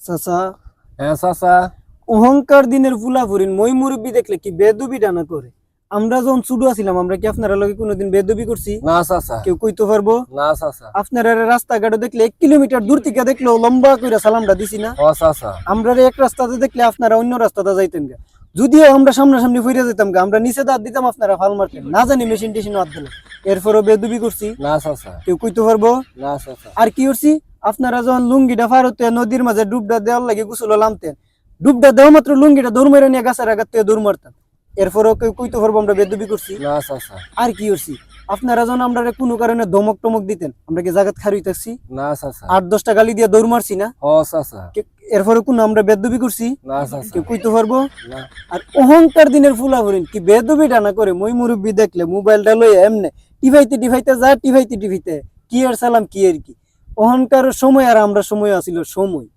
চাচা হ্যাঁ চাচা। অহংকার দিনের ফুলাফুরিন মই মুরব্বি দেখলে কি বেদবি ডানা করে। আমরা যখন ছোট আছিলাম আমরা কি আপনারা লগে কোনোদিন বেদবি করছি? না চাচা। কেউ কইতে পারবো? না চাচা। আপনারা রাস্তাঘাটে দেখলে 1 কিলোমিটার দূর থেকে দেখলেও লম্বা কইরা সালামটা দিছি না? ও চাচা। আমরা এক রাস্তাতে দেখলে আপনারা অন্য রাস্তাতে যাইতেন গা, যদিও আমরা সামনাসামনি ফিরে যেতাম গা, আমরা নিচে দাঁত দিতাম আপনারা ফাল মারতেন, না জানি মেশিন টেশিন হাত দিলে। এরপরও বেদবি করছি? না চাচা। কেউ কইতে পারবো? না চাচা। আর কি করছি? আপনারা যখন লুঙ্গিটা ফারতে নদীর মাঝে ডুবটা দেওয়ার লাগে গোসল নামতেন, ডুবটা দেওয়া মাত্র লুঙ্গিটা দৌড় মেরে নিয়ে গাছের আঘাত থেকে দৌড় মারতাম। এরপরও কেউ কইতে পারবো আমরা বেদবি করছি? না চাচা। আর কি করছি? আপনারা যখন আমরা কোনো কারণে ধমক টমক দিতেন, আমরা কি জায়গা খারুইতেছি? না চাচা। 8-10টা গালি দিয়ে দৌড় মারছি না? ও চাচা। এরপরে কোন আমরা বেদবি করছি? না চাচা। কেউ কইতে পারবো? না। আর অহংকার দিনের ফুলাফুরিন কি বেদবি ডানা করে মই মুরব্বি দেখলে মোবাইলটা লইয়া এমনে টিভাইতে যা টিভাইতে কি আর সালাম কি আর কি। অহংকার সময় আর আমরা সময় আছিল সময়।